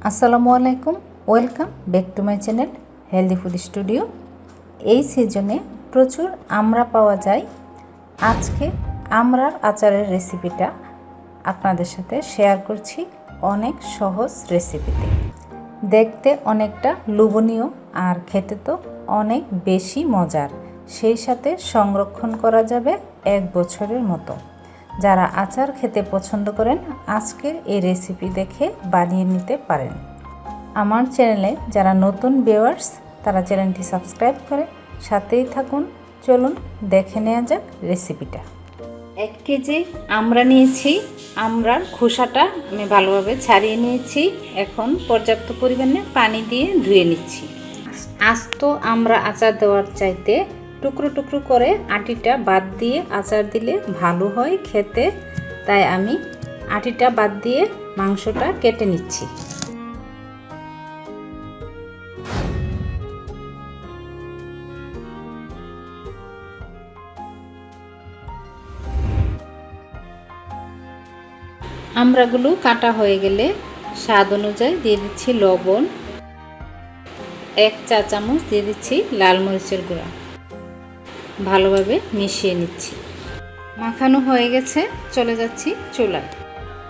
আসসালামু আলাইকুম, welcome back to my channel healthy food studio. এই সিজনে প্রচুর আমড়া পাওয়া যায়। আজকে আমড়ার আচারের রেসিপিটা আপনাদের সাথে শেয়ার করছি অনেক সহজ রেসিপিতে। দেখতে অনেকটা লোভনীয় আর খেতে তো অনেক বেশি মজার, সেই সাথে সংরক্ষণ করা যাবে 1 বছরের মতো। যারা আচার খেতে পছন্দ করেন আজকের এই রেসিপি দেখে বানিয়ে নিতে পারেন। আমার চ্যানেলে যারা নতুন ভিউয়ার্স তারা চ্যানেলটি সাবস্ক্রাইব করে সাথেই থাকুন। চলুন দেখে নেওয়া যাক রেসিপিটা। 1 কেজি আমড়া নিয়েছি। আমড়ার খোসাটা আমি ভালোভাবে ছাড়িয়ে নিয়েছি। এখন পর্যাপ্ত পরিমাণে পানি দিয়ে ধুয়ে নিচ্ছি। আস্ত আমড়া আচার দেওয়ার চাইতে টুকরো টুকরো করে আটিটা বাদ দিয়ে আচার দিলে ভালো হয় খেতে, তাই আমি আটিটা বাদ দিয়ে মাংসটা কেটে নিচ্ছি। আমড়াগুলো কাটা হয়ে গেলে স্বাদ অনুযায়ী দিয়ে দিচ্ছি লবণ, 1 চা চামচ দিয়ে দিচ্ছি লাল মরিচের গুঁড়া। ভালোভাবে মিশিয়ে নিচ্ছি। মাখানো হয়ে গেছে, চলে যাচ্ছি চুলায়।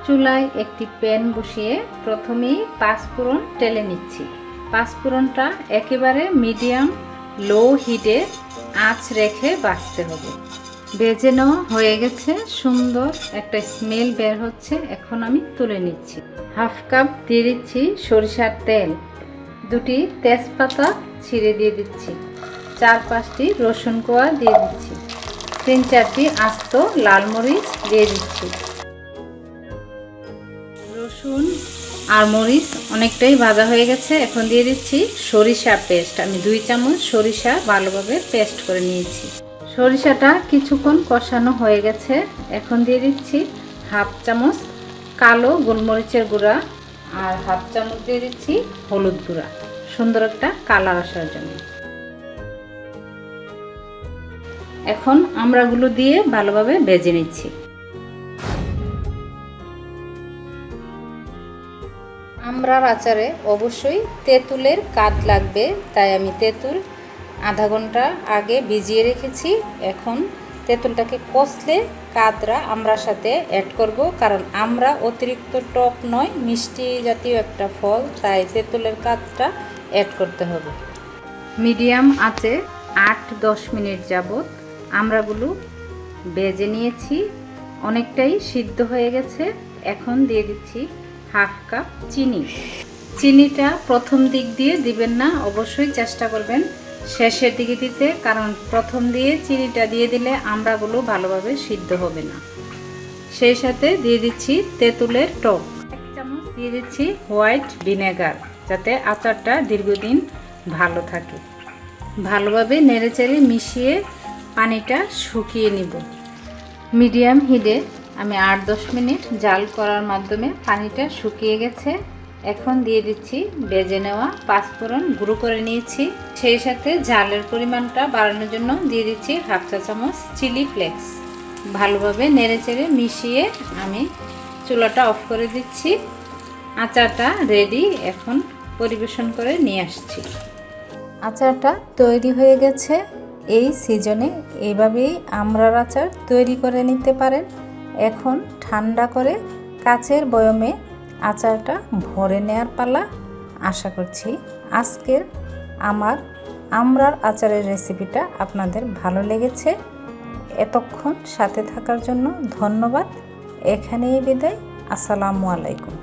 চুলায় একটি প্যান বসিয়ে প্রথমেই 5 ফোড়ন টেলে নিচ্ছি। 5 ফোড়নটা একেবারে মিডিয়াম লো হিটে আঁচ রেখে ভাজতে হবে। ভেজে নেওয়া হয়ে গেছে, সুন্দর একটা স্মেল বের হচ্ছে। এখন আমি তুলে নিচ্ছি। 1/2 কাপ দিয়ে দিচ্ছি সরিষার তেল, 2টি তেজপাতা ছিঁড়ে দিয়ে দিচ্ছি, 4-5টি রসুন কোয়া দিয়ে দিচ্ছি, 3-4টি আস্ত লাল মরিচ দিয়ে দিচ্ছি। রসুন আর মরিচ অনেকটাই ভাজা হয়ে গেছে। এখন দিয়ে দিচ্ছি সরিষা পেস্ট। আমি 2 চামচ সরিষা ভালোভাবে পেস্ট করে নিয়েছি। সরিষাটা কিছুক্ষণ কষানো হয়ে গেছে। এখন দিয়ে দিচ্ছি 1/2 চামচ কালো গোলমরিচের গুঁড়া আর 1/2 চামচ দিয়ে দিচ্ছি হলুদ গুঁড়া, সুন্দর একটা কালার আসার জন্য। এখন আমড়াগুলো দিয়ে ভালোভাবে ভেজে নিচ্ছি। আমড়ার আচারে অবশ্যই তেঁতুলের কাঠ লাগবে, তাই আমি তেঁতুল আধা ঘন্টা আগে ভিজিয়ে রেখেছি। এখন তেঁতুলটাকে কষলে কাঠরা আমড়ার সাথে অ্যাড করব, কারণ আমড়া অতিরিক্ত টক নয়, মিষ্টি জাতীয় একটা ফল, তাই তেঁতুলের কাঠটা অ্যাড করতে হবে। মিডিয়াম আঁচে 8-10 মিনিট যাবত আমড়াগুলো ভেজে নিয়েছি। অনেকটাই সিদ্ধ হয়ে গেছে। এখন দিয়ে দিচ্ছি 1/2 কাপ চিনি। চিনিটা প্রথম দিক দিয়ে দিবেন না, অবশ্যই চেষ্টা করবেন শেষের দিকে দিতে, কারণ প্রথম দিয়ে চিনিটা দিয়ে দিলে আমড়াগুলো ভালোভাবে সিদ্ধ হবে না। সেই সাথে দিয়ে দিচ্ছি তেঁতুলের টক, 1 চামচ দিয়ে দিচ্ছি হোয়াইট ভিনেগার, যাতে আচারটা দীর্ঘদিন ভালো থাকে। ভালোভাবে নেড়েচেড়ে মিশিয়ে পানিটা শুকিয়ে নিব। মিডিয়াম হিটে আমি 8-10 মিনিট জাল করার মাধ্যমে পানিটা শুকিয়ে গেছে। এখন দিয়ে দিচ্ছি ভেজে নেওয়া 5 ফোড়ন গুঁড়ো করে নিয়েছি। সেই সাথে ঝালের পরিমাণটা বাড়ানোর জন্য দিয়ে দিচ্ছি 1/2 চা চামচ চিলি ফ্লেক্স। ভালোভাবে নেড়েচেড়ে মিশিয়ে আমি চুলাটা অফ করে দিচ্ছি। আচারটা রেডি, এখন পরিবেশন করে নিয়ে আসছি। আচারটা তৈরি হয়ে গেছে। এই সিজনে এইভাবেই আমড়ার আচার তৈরি করে নিতে পারেন। এখন ঠান্ডা করে কাচের বয়মে আচারটা ভরে নেওয়ার পালা। আশা করছি আজকের আমার আমড়ার আচারের রেসিপিটা আপনাদের ভালো লেগেছে। এতক্ষণ সাথে থাকার জন্য ধন্যবাদ। এখানেই বিদায়। আসসালামু আলাইকুম।